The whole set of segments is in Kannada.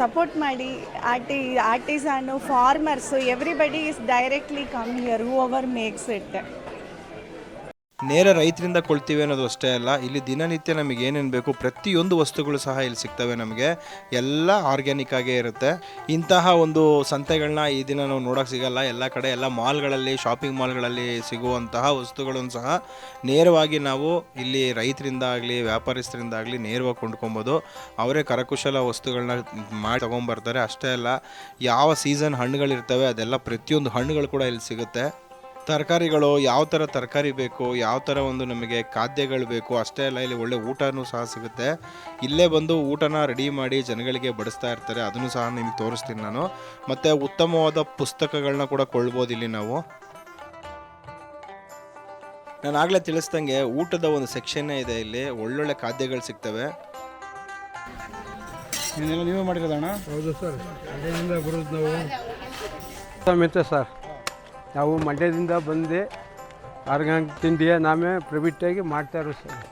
Support ಮಾಡಿ artisan, farmers, so everybody is directly come here, whoever makes it. ನೇರ ರೈತರಿಂದ ಕೊಳ್ತೀವಿ ಅನ್ನೋದು ಅಷ್ಟೇ ಅಲ್ಲ, ಇಲ್ಲಿ ದಿನನಿತ್ಯ ನಮಗೆ ಏನೇನು ಬೇಕು ಪ್ರತಿಯೊಂದು ವಸ್ತುಗಳು ಸಹ ಇಲ್ಲಿ ಸಿಗ್ತವೆ. ನಮಗೆ ಎಲ್ಲ ಆರ್ಗ್ಯಾನಿಕ್ ಆಗೇ ಇರುತ್ತೆ. ಇಂತಹ ಒಂದು ಸಂತೆಗಳನ್ನ ಈ ದಿನ ನಾವು ನೋಡೋಕೆ ಸಿಗಲ್ಲ. ಎಲ್ಲ ಕಡೆ ಎಲ್ಲ ಮಾಲ್ಗಳಲ್ಲಿ, ಶಾಪಿಂಗ್ ಮಾಲ್ಗಳಲ್ಲಿ ಸಿಗುವಂತಹ ವಸ್ತುಗಳನ್ನು ಸಹ ನೇರವಾಗಿ ನಾವು ಇಲ್ಲಿ ರೈತರಿಂದ ಆಗಲಿ ವ್ಯಾಪಾರಸ್ಥರಿಂದ ಆಗಲಿ ನೇರವಾಗಿ ಕೊಂಡ್ಕೊಬೋದು. ಅವರೇ ಕರಕುಶಲ ವಸ್ತುಗಳನ್ನ ಮಾಡಿ ತೊಗೊಂಬರ್ತಾರೆ. ಅಷ್ಟೇ ಅಲ್ಲ, ಯಾವ ಸೀಸನ್ ಹಣ್ಣುಗಳಿರ್ತವೆ ಅದೆಲ್ಲ ಪ್ರತಿಯೊಂದು ಹಣ್ಣುಗಳು ಕೂಡ ಇಲ್ಲಿ ಸಿಗುತ್ತೆ. ತರಕಾರಿಗಳು, ಯಾವ ಥರ ತರಕಾರಿ ಬೇಕು, ಯಾವ ಥರ ಒಂದು ನಮಗೆ ಖಾದ್ಯಗಳು ಬೇಕು, ಅಷ್ಟೇ ಅಲ್ಲ ಇಲ್ಲಿ ಒಳ್ಳೆ ಊಟನೂ ಸಹ ಸಿಗುತ್ತೆ. ಇಲ್ಲೇ ಬಂದು ಊಟನ ರೆಡಿ ಮಾಡಿ ಜನಗಳಿಗೆ ಬಡಿಸ್ತಾ ಇರ್ತಾರೆ. ಅದನ್ನು ಸಹ ನಿಮಗೆ ತೋರಿಸ್ತೀನಿ ನಾನು. ಮತ್ತು ಉತ್ತಮವಾದ ಪುಸ್ತಕಗಳನ್ನ ಕೂಡ ಕೊಳ್ಳಬೋದು ಇಲ್ಲಿ ನಾವು. ನಾನು ಆಗಲೇ ತಿಳಿಸ್ದಂಗೆ ಊಟದ ಒಂದು ಸೆಕ್ಷನ್ನೇ ಇದೆ. ಇಲ್ಲಿ ಒಳ್ಳೊಳ್ಳೆ ಖಾದ್ಯಗಳು ಸಿಗ್ತವೆ. ನೀವೇ ಮಾಡಿರೋದಣ್ಣ? ಹೌದು ಸರ್, ಅಲ್ಲಿಂದ ಬರೋದು ನಾವು ಮಿತ್ರ ಸರ್. ನಾವು ಮಂಡ್ಯದಿಂದ ಬಂದು ಆರ್ಗಾನಿಕ್ ತಿಂಡಿಯ ನಾವೇ ಪ್ರೈವೇಟಾಗಿ ಮಾಡ್ತಾ ಇರೋದು ಸರ್.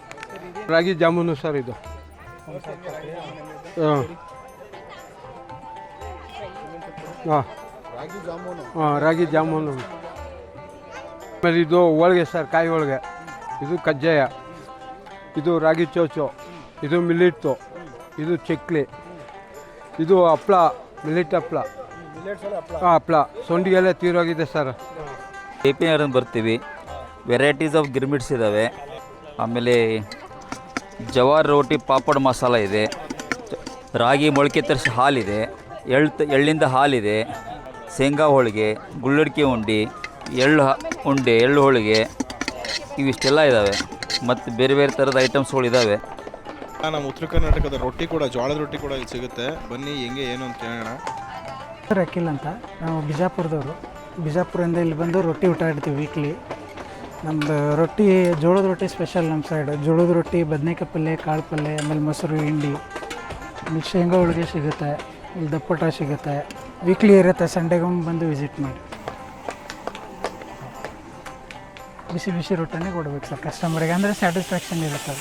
ರಾಗಿ ಜಾಮೂನು ಸರ್ ಇದು. ಹಾಂ ಹಾಂ ರಾಗಿ ಜಾಮೂನು. ಆಮೇಲೆ ಇದು ಹೋಳಿಗೆ ಸರ್, ಕಾಯಿ ಹೋಳಿಗೆ. ಇದು ಕಜ್ಜಾಯ, ಇದು ರಾಗಿ ಚೋಚು, ಇದು ಮಿಲ್ಲಿಟ್ಟು, ಇದು ಚಕ್ಲಿ, ಇದು ಹಪ್ಳ, ಮಿಲ್ಲಿಟ್ ಹಪ್ಳ. ಹಾಂ ಹಪ್ಳ ಸೊಂಡಿಗೆಲ್ಲ ತೀರೋಗಿದೆ ಸರ್. KP ನಗರದಿಂದ ಬರ್ತೀವಿ. ವೆರೈಟೀಸ್ ಆಫ್ ಗಿರ್ಮಿಟ್ಸ್ ಇದ್ದಾವೆ. ಆಮೇಲೆ ಜವಾರ್ ರೋಟಿ ಪಾಪಡ್ ಮಸಾಲ ಇದೆ. ರಾಗಿ ಮೊಳಕೆ ತರಿಸಿ ಹಾಲಿದೆ. ಎಳ್ಳಿಂದ ಹಾಲಿದೆ. ಶೇಂಗಾ ಹೋಳಿಗೆ, ಗುಳ್ಳಡಿಕೆ ಉಂಡೆ, ಎಳ್ಳು ಹೋಳಿಗೆ, ಇವಿಷ್ಟೆಲ್ಲ ಇದ್ದಾವೆ. ಮತ್ತು ಬೇರೆ ಬೇರೆ ಥರದ ಐಟಮ್ಸ್ಗಳಿದ್ದಾವೆ. ನಮ್ಮ ಉತ್ತರ ಕರ್ನಾಟಕದ ರೊಟ್ಟಿ ಕೂಡ, ಜೋಳದ ರೊಟ್ಟಿ ಕೂಡ ಇಲ್ಲಿ ಸಿಗುತ್ತೆ. ಬನ್ನಿ ಹೆಂಗೆ ಏನು ಅಂತ ಕೇಳೋಣ. ಸರ್ ಅಖಿಲ್ ಅಂತ, ನಾವು ಬಿಜಾಪುರದವರು. ಬಿಜಾಪುರದಿಂದ ಇಲ್ಲಿ ಬಂದು ರೊಟ್ಟಿ ಊಟ ಇಡ್ತೀವಿ ವೀಕ್ಲಿ. ನಮ್ಮದು ರೊಟ್ಟಿ ಜೋಳದ ರೊಟ್ಟಿ ಸ್ಪೆಷಲ್ ನಮ್ಮ ಸೈಡ್. ಜೋಳದ ರೊಟ್ಟಿ, ಬದನೆಕಾಯಿ ಪಲ್ಯ, ಕಾಳು ಪಲ್ಯ, ಆಮೇಲೆ ಮೊಸರು, ಹಿಂಡಿ, ಆಮೇಲೆ ಶೇಂಗಾ ಹೋಳಿಗೆ ಸಿಗುತ್ತೆ, ಇಲ್ಲಿ ದಪ್ಪಟ ಸಿಗುತ್ತೆ. ವೀಕ್ಲಿ ಇರುತ್ತೆ, ಸಂಡೇಗೊಮ್ಮೆ ಬಂದು ವಿಸಿಟ್ ಮಾಡಿ. ಬಿಸಿ ಬಿಸಿ ರೊಟ್ಟಿನೇ ಕೊಡ್ಬೇಕು ಸರ್ ಕಸ್ಟಮರಿಗೆ, ಅಂದರೆ ಸ್ಯಾಟಿಸ್ಫ್ಯಾಕ್ಷನ್ ಇರುತ್ತೆ.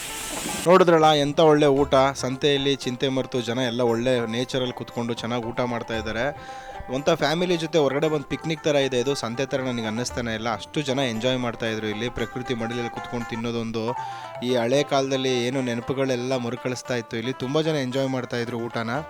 ನೋಡಿದ್ರಲ್ಲ ಎಂಥ ಒಳ್ಳೆ ಊಟ. ಸಂತೆಯಲ್ಲಿ ಚಿಂತೆ ಮರೆತು ಜನ ಎಲ್ಲ ಒಳ್ಳೆ ನೇಚರಲ್ಲಿ ಕುತ್ಕೊಂಡು ಚೆನ್ನಾಗಿ ಊಟ ಮಾಡ್ತಾ ಇದ್ದಾರೆ. ಒಂಥ ಫ್ಯಾಮಿಲಿ ಜೊತೆ ಹೊರಗಡೆ ಬಂದು ಪಿಕ್ನಿಕ್ ಥರ ಇದೆ ಇದು. ಸಂತೆ ಥರ ನನಗೆ ಅನ್ನಿಸ್ತಾನೆ ಇಲ್ಲ. ಅಷ್ಟು ಜನ ಎಂಜಾಯ್ ಮಾಡ್ತಾಯಿದ್ರು ಇಲ್ಲಿ. ಪ್ರಕೃತಿ ಮಡಿಲಲ್ಲಿ ಕುತ್ಕೊಂಡು ತಿನ್ನೋದೊಂದು ಈ ಹಳೆ ಕಾಲದಲ್ಲಿ ಏನು ನೆನಪುಗಳೆಲ್ಲ ಮರುಕಳಿಸ್ತಾ ಇತ್ತು. ಇಲ್ಲಿ ತುಂಬ ಜನ ಎಂಜಾಯ್ ಮಾಡ್ತಾಯಿದ್ರು ಊಟನ.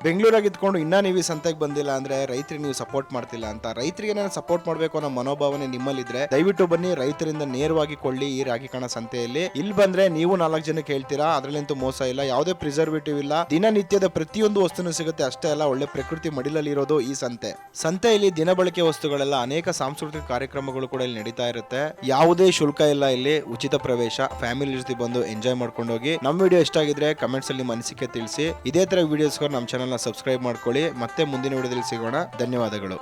ಬೆಂಗಳೂರಾಗಿ ಇದ್ಕೊಂಡು ಇನ್ನೂ ನೀವು ಈ ಸಂತೆಗೆ ಬಂದಿಲ್ಲ ಅಂದರೆ ರೈತರಿಗೆ ನೀವು ಸಪೋರ್ಟ್ ಮಾಡ್ತಿಲ್ಲ ಅಂತ. ರೈತರಿಗೆ ನಾನು ಸಪೋರ್ಟ್ ಮಾಡಬೇಕು ಅನ್ನೋ ಮನೋಭಾವನೆ ನಿಮ್ಮಲ್ಲಿದ್ರೆ ದಯವಿಟ್ಟು ಬನ್ನಿ, ರೈತರಿಂದ ನೇರವಾಗಿ ಕೊಳ್ಳಿ ಈ ರಾಗಿಕಾಣ ಸಂತೆಯಲ್ಲಿ. ಇಲ್ಲಿ ಬಂದರೆ ನೀವು 4 ಜನಕ್ಕೆ ಹೇಳ್ತೀರಾ, ಅದರಲ್ಲಂತೂ ಮೋಸ ಇಲ್ಲ. ಯಾವುದೇ ಪ್ರಿಸರ್ವೇಟಿವ್ ಇಲ್ಲ. ದಿನನಿತ್ಯದ ಪ್ರತಿಯೊಂದು ವಸ್ತುನೂ ಸಿಗುತ್ತೆ. ಅಷ್ಟೇ ಅಲ್ಲ, ಒಳ್ಳೆ ಪ್ರಕೃತಿ ಮಡಿಲಲ್ಲಿ ಇರೋದು ಈ ಸಂತೆ. ಸಂತೆಯಲ್ಲಿ ದಿನಬಳಕೆ ವಸ್ತುಗಳೆಲ್ಲ, ಅನೇಕ ಸಾಂಸ್ಕೃತಿಕ ಕಾರ್ಯಕ್ರಮಗಳು ಕೂಡ ಇಲ್ಲಿ ನಡೀತಾ ಇರುತ್ತೆ. ಯಾವುದೇ ಶುಲ್ಕ ಇಲ್ಲ ಇಲ್ಲಿ, ಉಚಿತ ಪ್ರವೇಶ. ಫ್ಯಾಮಿಲಿ ಜೊತೆ ಬಂದು ಎಂಜಾಯ್ ಮಾಡ್ಕೊಂಡು ಹೋಗಿ. ನಮ್ಮ ವಿಡಿಯೋ ಇಷ್ಟ ಆಗಿದ್ರೆ ಕಮೆಂಟ್ಸ್ ಅಲ್ಲಿ ಅನಿಸಿಕೆ ತಿಳಿಸಿ. ಇದೇ ತರ ವಿಡಿಯೋಸ್ಗೋಸ್ಕರ ನಮ್ಮ ಚಾನಲ್ ಸಬ್ಸ್ಕ್ರೈಬ್ ಮಾಡ್ಕೊಳ್ಳಿ. ಮತ್ತೆ ಮುಂದಿನ ವಿಡಿಯೋದಲ್ಲಿ ಸಿಗೋಣ. ಧನ್ಯವಾದಗಳು.